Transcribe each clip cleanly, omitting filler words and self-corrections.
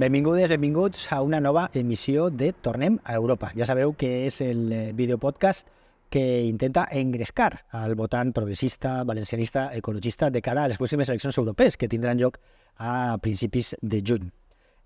Benvingudes, benvinguts a una nova emissió de Tornem a Europa. Ja sabeu que és el videopodcast que intenta engrescar al votant progressista, valencianista, ecologista de cara a les pròximes eleccions europees que tindran lloc a principis de juny.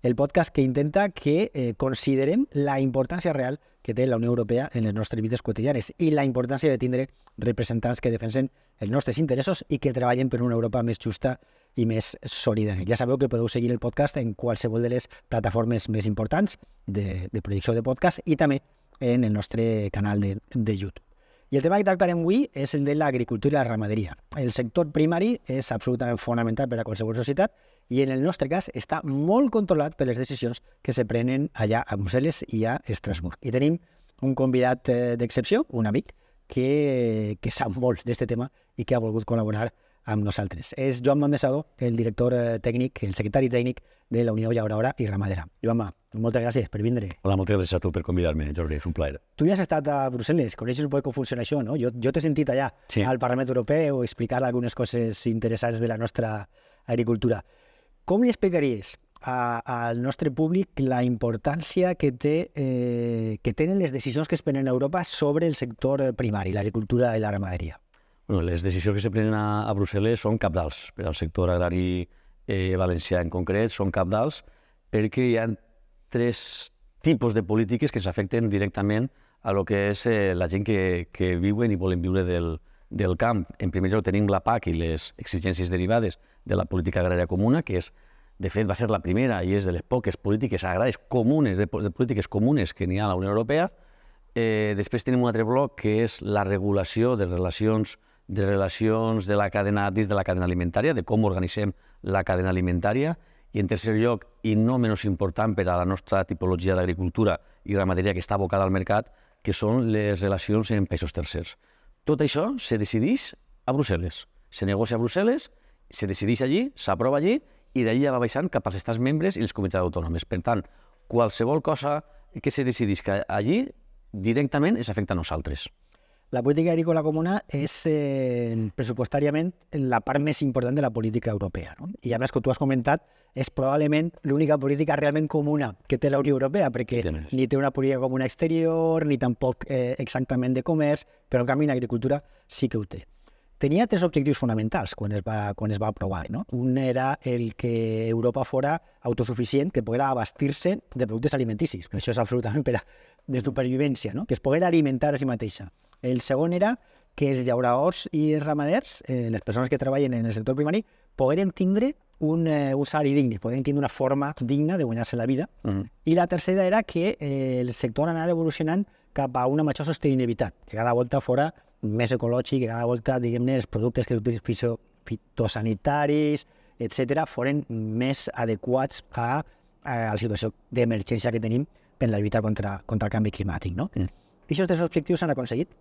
El podcast que intenta que considerem la importància real que té la Unió Europea en les nostres vides quotidianes i la importància de tindre representants que defensen els nostres interessos i que treballen per una Europa més justa i més solidària. Ja sabeu que podeu seguir el podcast en qualsevol de les plataformes més importants de projecció de podcast i també en el nostre canal de YouTube. I el tema que tractarem avui és el de l'agricultura i la ramaderia. El sector primari és absolutament fonamental per a qualsevol societat i en el nostre cas està molt controlat per les decisions que se prenen allà a Brussel·les i a Estrasburg. I tenim un convidat d'excepció, un amic, que sap molt d'aquest tema i que ha volgut col·laborar amb nosaltres. És Joan Mamesado, el director tècnic, el secretari tècnic de la Unió Llauradora i Ramadera. Joan, moltes gràcies per vindre. Hola, moltes gràcies a tu per convidar-me, Jordi, és un plaer. Tu ja has estat a Brussel·les, coneixes un poc com funciona això, no? Jo t'he sentit allà al Parlament Europeu explicar algunes coses interessants de la nostra agricultura. Com li explicaries al nostre públic la importància que tenen les decisions que es prenen a Europa sobre el sector primari, l'agricultura i la ramaderia? Bueno, les decisions que se prenen a Brussel·les són cabdals. Per al sector agrari valencià en concret són cabdals perquè hi ha tres tipus de polítiques que s'afecten directament a lo que és la gent que viuen i volen viure del camp. En primer lloc tenim la PAC i les exigències derivades de la política agrària comuna, que és, de fet, va ser la primera i és de les poques polítiques agràries comunes, de polítiques comunes que n'hi ha a la Unió Europea. Després tenim un altre bloc que és la regulació de relacions de la cadena, dins de la cadena alimentària, de com organitzem la cadena alimentària. I en tercer lloc, i no menys important per a la nostra tipologia d'agricultura i ramaderia que està abocada al mercat, que són les relacions amb països tercers. Tot això se decideix a Brussel·les. Se negocia a Brussel·les, se decideix allí, s'aprova allí, i d'allí ja va baixant cap als estats membres i les comunitats autònomes. Per tant, qualsevol cosa que se decideix allí, directament ens afecta a nosaltres. La política agrícola comuna és pressupostàriament la part més important de la política europea, no? I a més, com tu has comentat, és probablement l'única política realment comuna que té la Unió Europea, perquè ni té una política comuna exterior, ni tampoc exactament de comerç, però en canvi en agricultura sí que ho té. Tenia tres objectius fonamentals quan es va aprovar, no? Un era el que Europa fora autosuficient, que poguera abastir-se de productes alimenticis, però això és absolutament de supervivència, no? Que es poguera alimentar a si mateixa. El segon era que els llauradors i els ramaders, les persones que treballen en el sector primari, pogueren tindre un salari digne, pogueren tindre una forma digna de guanyar-se la vida. I la tercera era que el sector anava evolucionant cap a una major sostenibilitat, que cada volta fora més ecològic, que cada volta, diguem-ne, els productes que utilitzen fitosanitaris, etc., foren més adequats a la situació d'emergència que tenim per la lluita contra el canvi climàtic, no? I aquests tres objectius s'han aconseguit?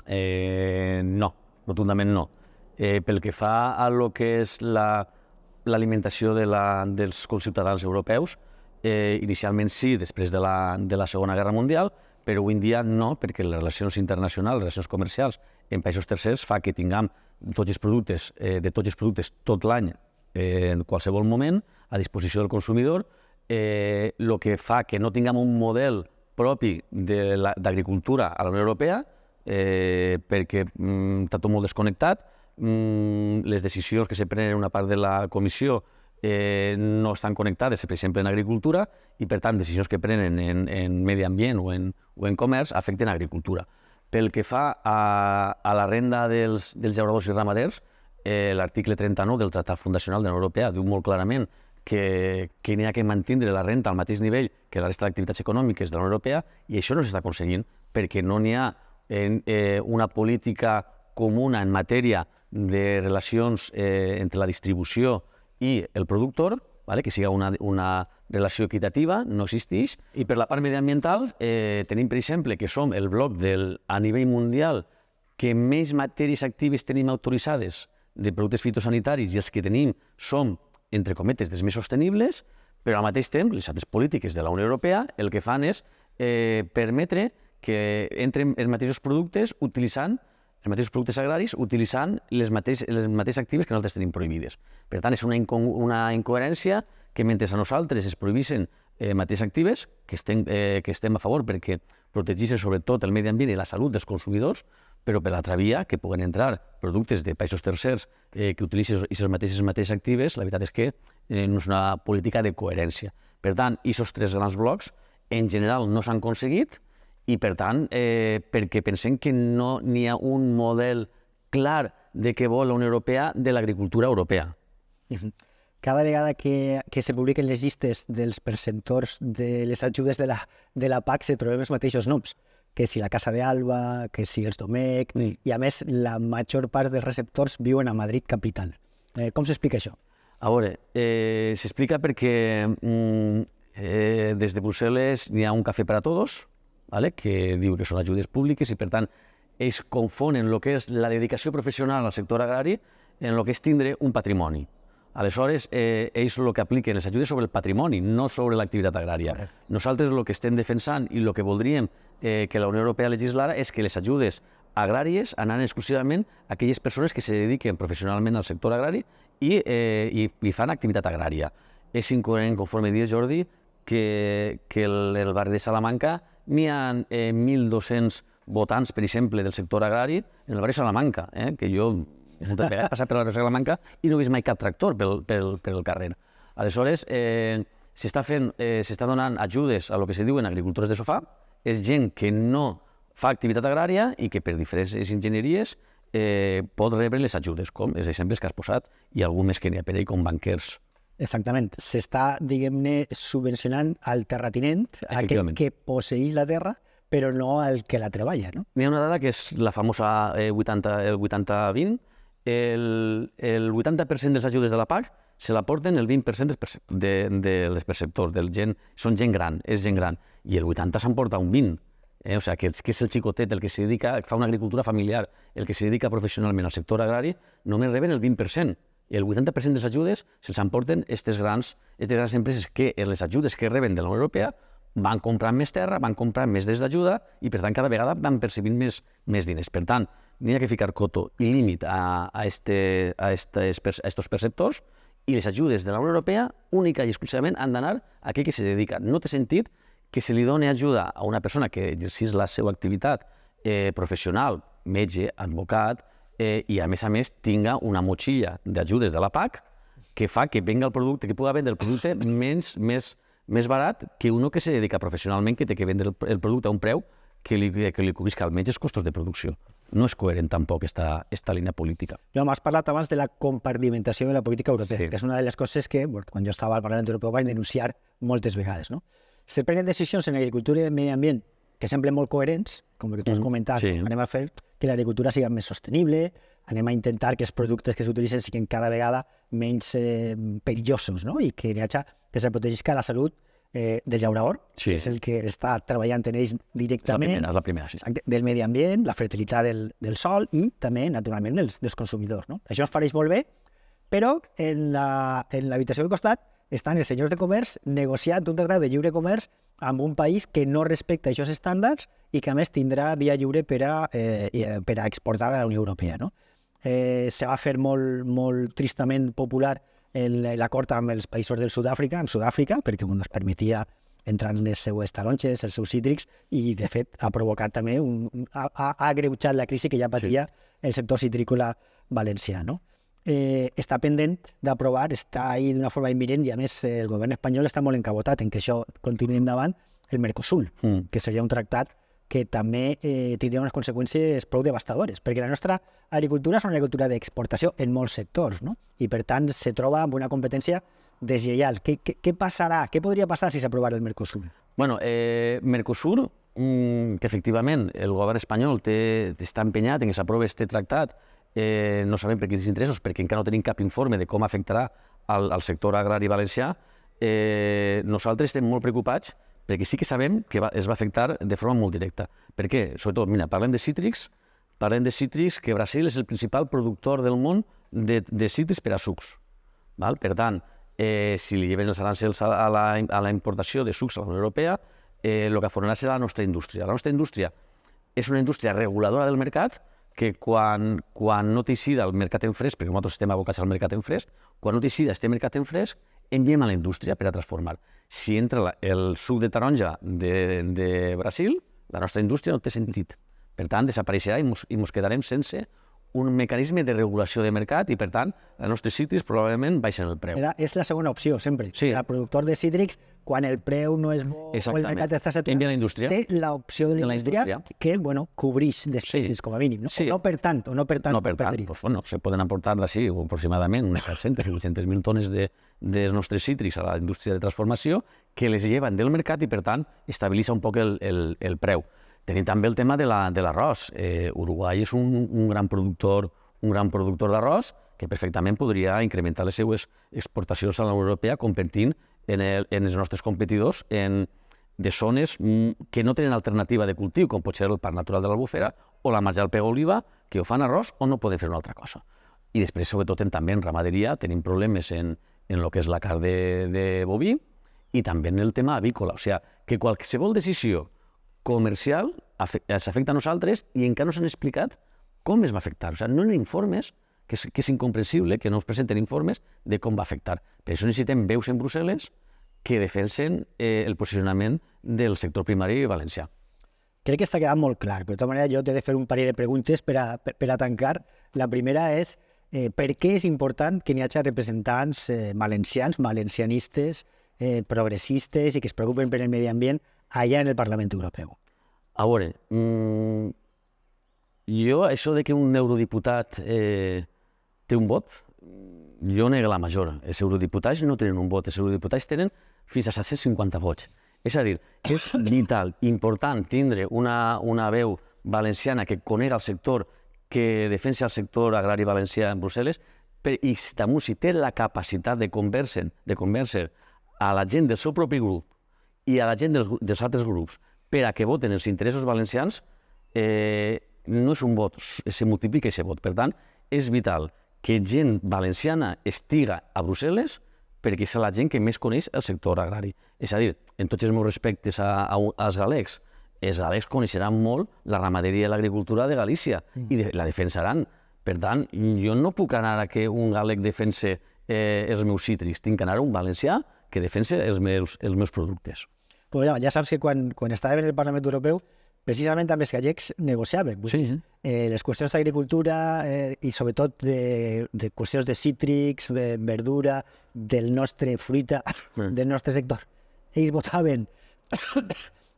No, rotundament no. Pel que fa a lo que és l'alimentació dels conciutadans europeus, inicialment sí, després de la Segona Guerra Mundial, però avui en dia no, perquè les relacions internacionals, les relacions comercials en països tercers fa que tinguem tots els productes tot l'any, en qualsevol moment, a disposició del consumidor, el que fa que no tinguem un model propi d'agricultura a la Unió Europea, perquè està tot molt desconnectat, les decisions que se prenen en una part de la Comissió no estan connectades, per exemple, en agricultura, i per tant, decisions que prenen en medi ambient o en comerç afecten agricultura. Pel que fa a la renda dels llauradors i ramaders, l'article 39 del Tractat Fundacional de la Unió Europea diu molt clarament que n'hi ha que mantenir la renta al mateix nivell que la resta d'activitats econòmiques de la Unió Europea, i això no s'està aconseguint perquè no n'hi ha una política comuna en matèria de relacions entre la distribució i el productor, que sigui una relació equitativa, no existeix. I per la part mediambiental tenim, per exemple, que som el bloc a nivell mundial que més matèries actives tenim autoritzades de productes fitosanitaris i els que tenim som, entre cometes, dels més sostenibles, però al mateix temps les altres polítiques de la Unió Europea el que fan és permetre que entren els mateixos productes utilitzant els mateixos productes agraris utilitzant les mateixes actives que nosaltres tenim prohibides. Per tant, és una incoherència que mentre a nosaltres es prohibissin mateixes actives, que estem a favor perquè protegeixen sobretot el medi ambient i la salut dels consumidors, però per l'altra via que puguen entrar productes de països tercers que utilitzen aquestes mateixes actives, la veritat és que no és una política de coherència. Per tant, aquests tres grans blocs en general no s'han aconseguit i, per tant, perquè pensem que no n'hi ha un model clar de què vol la Unió Europea de l'agricultura europea. Cada vegada que se publiquen les llistes dels perceptors de les ajudes de la PAC se trobem els mateixos noms, que si la Casa de Alba, que si els Domecq, i a més la major part dels receptors viuen a Madrid capital. Com s'explica això? A veure, s'explica perquè des de Brussel·les n'hi ha un cafè per a tots, que diu que són ajudes públiques i, per tant, ells confonen el que és la dedicació professional al sector agrari en el que és tindre un patrimoni. Aleshores, ells el que apliquen les ajudes sobre el patrimoni, no sobre l'activitat agrària. Nosaltres el que estem defensant i el que voldríem que la Unió Europea legislara és que les ajudes agràries anaven exclusivament a aquelles persones que se dediquen professionalment al sector agrari i fan activitat agrària. És incoherent, conforme dius, Jordi, que el barri de Salamanca n'hi ha 1.200 votants, per exemple, del sector agrari en el barri de Salamanca, que jo moltes vegades he passat per la barri de Salamanca i no he vist mai cap tractor pel carrer. Aleshores, s'està donant ajudes a lo que se diuen agricultors de sofà, és gent que no fa activitat agrària i que per diferents enginyeries pot rebre les ajudes, com els exemples que has posat, i algun més que n'hi ha per ell, com banquers. Exactament. S'està, diguem-ne, subvencionant al terratinent, aquell que posseeix la terra, però no al que la treballa, no? N'hi ha una dada que és la famosa 80-20. El 80% de les ajudes de la PAC se la porten el 20% dels perceptors, són gent gran, és gent gran, i el 80% s'emporta un 20%. O sigui, que és el xicotet, el que se dedica, fa una agricultura familiar, el que se dedica professionalment al sector agrari, només reben el 20%. I el 80% de les ajudes se'ls emporten aquestes grans empreses que les ajudes que reben de la Unió Europea van comprant més terra, van comprant més des d'ajuda i, per tant, cada vegada van percebint més diners. Per tant, n'hi ha que ficar coto i límit a estos perceptors i les ajudes de la Unió Europea única i exclusivament han d'anar a aquell que se dedica. No té sentit que se li doni ajuda a una persona que exercís la seva activitat professional, metge, advocat, i a més tinga una motxilla d'ajudes de la PAC que fa que venga el producte, que pugui vendre el producte més barat que uno que se dedica professionalment, que té que vendre el producte a un preu que li cobrisca almenys els costos de producció. No és coherent tampoc esta línia política. Jo m'has parlat abans de la compartimentació de la política europea, que és una de les coses que, quan jo estava al Parlament Europeu, vaig denunciar moltes vegades. Se prenen decisions en agricultura i en medi ambient que semblen molt coherents, com el que tu has comentat, anem a fer que l'agricultura sigui més sostenible, anem a intentar que els productes que s'utilitzen siguin cada vegada menys perillosos, i que hi hagi que se protegisca la salut del llaurador, que és el que està treballant en ells directament, la primera, del medi ambient, la fertilitat del sòl i també, naturalment, dels consumidors. Això ens pareix molt bé, però en l'habitació del costat estan els senyors de comerç negociant un tractat de lliure comerç amb un país que no respecta aquests estàndards i que, a més, tindrà via lliure per a exportar a la Unió Europea. Se va fer molt tristament popular l'acord amb els països del Sud-àfrica, perquè es permetia entrar en les seues taronges, els seus cítrics, i, de fet, ha provocat també, ha agreujat la crisi que ja patia el sector citrícola valencià. Està pendent d'aprovar, està ahí d'una forma imminent, i a més el govern espanyol està molt encabotat en que això continuï endavant, el Mercosur, que seria un tractat que també tindria unes conseqüències prou devastadores, perquè la nostra agricultura és una agricultura d'exportació en molts sectors, i per tant se troba amb una competència deslleial. Què passarà? Què podria passar si s'aprovara el Mercosur? Mercosur, que efectivament el govern espanyol està empenyat en que s'aprovi aquest tractat. No sabem per quins interessos, perquè encara no tenim cap informe de com afectarà al sector agrari valencià. Nosaltres estem molt preocupats perquè sí que sabem que es va afectar de forma molt directa. Per què? Sobretot, mira, parlem de cítrics, que Brasil és el principal productor del món de cítrics per a sucs. Per tant, si li lleven els arancels a la importació de sucs a la Unió Europea, el que afrontarà serà la nostra indústria. La nostra indústria és una indústria reguladora del mercat que quan no té sida el mercat en fresc, perquè nosaltres estem abocats al mercat en fresc, quan no té sida este mercat en fresc, enviem a la indústria per a transformar. Si entra el suc de taronja de Brasil, la nostra indústria no té sentit. Per tant, desapareixerà i ens quedarem sense un mecanisme de regulació de mercat i, per tant, els nostres cítrics probablement baixen el preu. És la segona opció, sempre. Sí. El productor de cítrics, quan el preu no és bo o el mercat està saturat, envia a la indústria. Té l'opció de la indústria que, cobreix despeses, com a mínim. No? Sí. No per tant, No per tant, se poden aportar d'ací aproximadament unes 400-500.000 tones dels nostres cítrics a la indústria de transformació que les lleven del mercat i, per tant, estabilitza un poc el preu. Tenim també el tema de l'arròs. Uruguai és un gran productor d'arròs que perfectament podria incrementar les seues exportacions a la Unió Europea competint en els nostres competidors de zones que no tenen alternativa de cultiu, com pot ser el Parc Natural de l'Albufera o la Marge del Pego Oliva, que ho fan arròs o no poden fer una altra cosa. I després, sobretot, també en ramaderia tenim problemes en el que és la carn de boví i també en el tema avícola. O sigui, que qualsevol decisió comercial ens afecta a nosaltres i encara no s'han explicat com es va afectar. O sigui, no hi ha informes, que és incomprensible que no es presenten informes de com va afectar. Per això necessitem veus en Brussel·les que defensen el posicionament del sector primari valencià. Crec que està quedant molt clar. Per tota manera, jo t'he de fer un parell de preguntes per a tancar. La primera és per què és important que n'hi hagi representants valencians, valencianistes, progressistes i que es preocupen per el medi ambient allà en el Parlament Europeu? A veure, jo això de que un eurodiputat té un vot, jo nego la major. Els eurodiputats no tenen un vot, els eurodiputats tenen fins a 750 vots. És a dir, és vital, important tindre una veu valenciana que conega el sector, que defensa el sector agrari valencià en Brussel·les, i també si té la capacitat de convèncer a la gent del seu propi grup i a la gent dels altres grups per a que voten els interessos valencians, no és un vot, se multiplica aquest vot. Per tant, és vital que gent valenciana estiga a Brussel·les perquè és la gent que més coneix el sector agrari. És a dir, en tots els meus respectes als galecs, els galecs coneixeran molt la ramaderia i l'agricultura de Galícia i la defensaran. Per tant, jo no puc anar a que un galec defense els meus cítrics, tinc que anar a un valencià que defense els meus productes. Pues ja saps que quan estàvem en el Parlament Europeu, precisament amb els gallecs negociàvem. Sí. Les qüestions d'agricultura i sobretot de qüestions de cítrics, de verdura, del nostre fruita, del nostre sector. Ells votaven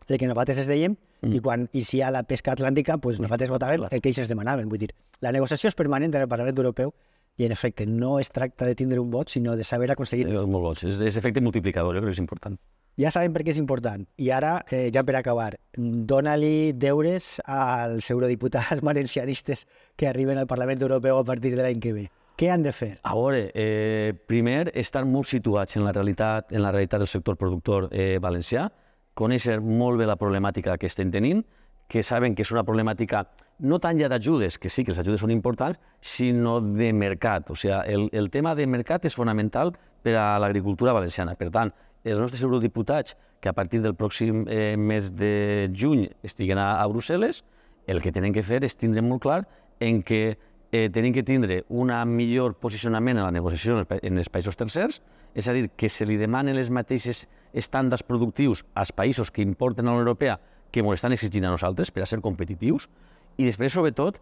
el que nosaltres es dèiem i si hi ha la pesca atlàntica, pues nosaltres votàvem el que ells es demanaven. Vull dir, la negociació és permanent en el Parlament Europeu i en efecte no es tracta de tindre un vot, sinó de saber aconseguir. Molt bo, és efecte multiplicador, jo crec que és important. Ja sabem per què és important. I ara, ja per acabar, dona-li deures als eurodiputats valencianistes que arriben al Parlament Europeu a partir de l'any que ve. Què han de fer? A veure, primer, estar molt situats en la realitat del sector productor valencià, conèixer molt bé la problemàtica que estem tenint, que saben que és una problemàtica no tant ja d'ajudes, que sí que les ajudes són importants, sinó de mercat. O sigui, el tema de mercat és fonamental per a l'agricultura valenciana. Per tant, els nostres eurodiputats, que a partir del pròxim mes de juny estiguen a Brussel·les, el que tenen que fer és tindre molt clar en que tenen que tindre un millor posicionament en la negociació en els països tercers, és a dir, que se li demanen els mateixos estàndards productius als països que importen a la Unió Europea que ens estan exigint a nosaltres per a ser competitius, i després, sobretot,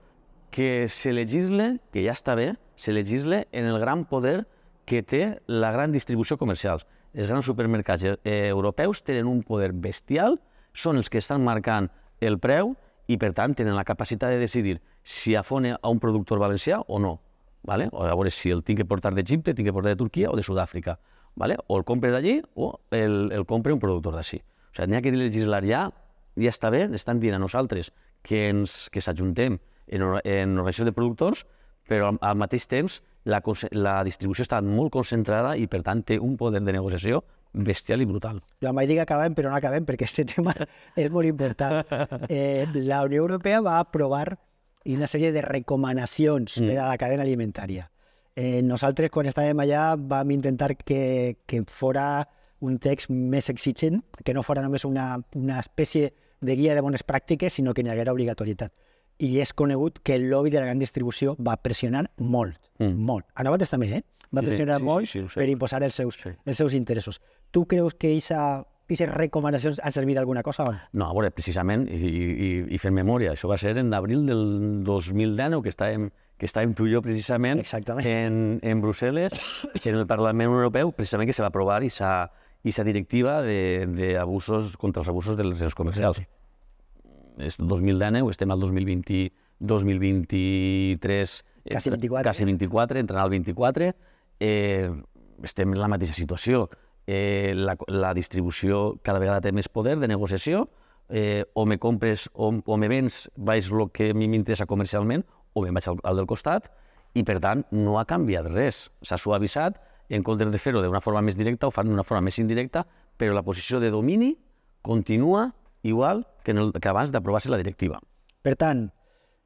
que se legisle, que ja està bé, se legisle en el gran poder que té la gran distribució comercial. Els grans supermercats europeus tenen un poder bestial, són els que estan marcant el preu i, per tant, tenen la capacitat de decidir si afone a un productor valencià o no. O a veure si el tinc que portar d'Egipte, tinc que portar de Turquia o de Sud-àfrica. O el compre d'allí o el compre un productor d'ací. O sigui, n'hi ha que legislar ja està bé, estan dient a nosaltres que s'ajuntem en organització de productors, però al mateix temps la distribució està molt concentrada i, per tant, té un poder de negociació bestial i brutal. Jo mai dic que acabem, però no acabem, perquè aquest tema és molt important. La Unió Europea va aprovar una sèrie de recomanacions per a la cadena alimentària. Nosaltres, quan estàvem allà, vam intentar que fora un text més exigent, que no fora només una espècie de guia de bones pràctiques, sinó que n'hi haguera obligatorietat. i és conegut que el lobby de la gran distribució va pressionar molt, molt. A nosaltres també, va pressionar molt per imposar els seus interessos. Tu creus que aquestes recomanacions han servit d'alguna cosa o no? No, a veure, precisament, i fent memòria, això va ser en d'abril del 2019, que estàvem tu i jo precisament en Brussel·les, en el Parlament Europeu, precisament que se va aprovar aquesta directiva contra els abusos dels centres comercials. És 2019, estem al 2023, quasi 24, entrant al 24, estem en la mateixa situació. La distribució cada vegada té més poder de negociació, o me compres o me vens baix el que a mi m'interessa comercialment, o me'n vaig al del costat, i per tant no ha canviat res. S'ha suavitzat, en comptes de fer-ho d'una forma més directa, ho fan d'una forma més indirecta, però la posició de domini continua igual que abans d'aprovar-se la directiva. Per tant,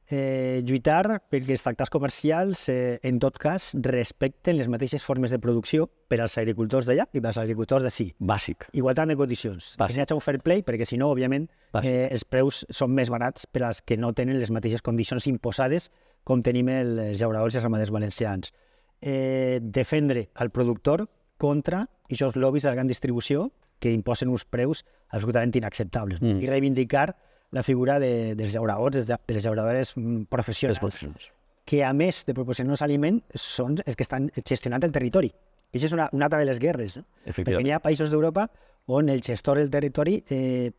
lluitar perquè els tractats comercials, en tot cas, respecten les mateixes formes de producció per als agricultors d'allà i per als agricultors d'ací. Bàsic. Igualtat de condicions. Que n'hi hagi un fair play, perquè si no, òbviament, els preus són més barats per als que no tenen les mateixes condicions imposades com tenim els llauradors i els ramaders valencians. Defendre el productor contra aquests lobbies de la gran distribució que imposen uns preus absolutament inacceptables. I reivindicar la figura dels llauradors, de les llauradores professionals, que a més de proporcionar-nos aliment són els que estan gestionant el territori. I això és una altra de les guerres, no? Perquè hi ha països d'Europa on el gestor del territori,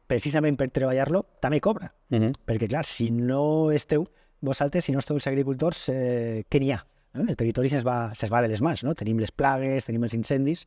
precisament per treballar-lo, també cobra. Perquè, clar, si no esteu vosaltres, si no esteu els agricultors, què n'hi ha? El territori se'ns va de les mans, no? Tenim les plagues, tenim els incendis.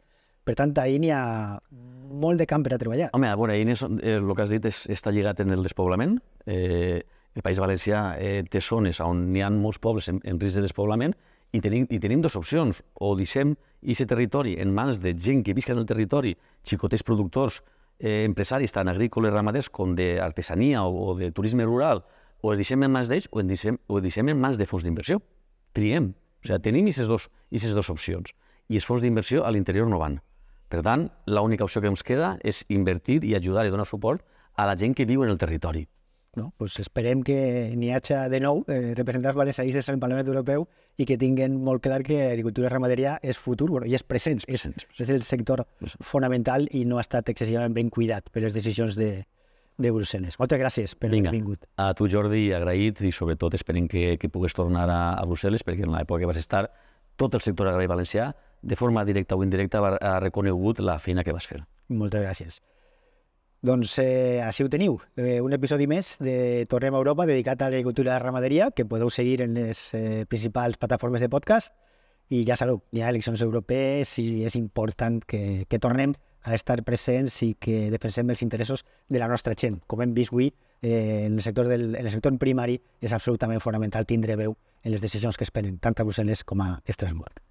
Per tant, ahir n'hi ha molt de camp per a treballar. Home, a veure, el que has dit està lligat en el despoblament. El País Valencià té zones on hi ha molts pobles en risc de despoblament i tenim dues opcions. O deixem aquest territori en mans de gent que visca en el territori, xicotets productors, empresaris, tant agrícoles, ramaders, com d'artesania o de turisme rural, o els deixem en mans d'ells o els deixem en mans de fons d'inversió. Triem. O sigui, tenim aquestes dues opcions. I els fons d'inversió a l'interior no van. Per tant, l'única opció que ens queda és invertir i ajudar i donar suport a la gent que viu en el territori. Pues esperem que n'hi hagi de nou representants valencianistes en el Parlament Europeu i que tinguin molt clar que agricultura i ramaderia és futur i és present. És el sector fonamental i no ha estat excessivament ben cuidat per les decisions de Brussel·les. Moltes gràcies per haver vingut. A tu, Jordi, agraït i sobretot esperem que pugues tornar a Brussel·les perquè en l'època que vas estar tot el sector agrari valencià de forma directa o indirecta ha reconegut la feina que vas fer. Moltes gràcies. Doncs així ho teniu, un episodi més de Tornem a Europa dedicat a l'agricultura i la ramaderia que podeu seguir en les principals plataformes de podcast i ja sabeu, hi ha eleccions europees i és important que tornem a estar presents i que defensem els interessos de la nostra gent. Com hem vist avui, en el sector primari és absolutament fonamental tindre veu en les decisions que es prenen tant a Brussel·les com a Estrasburg.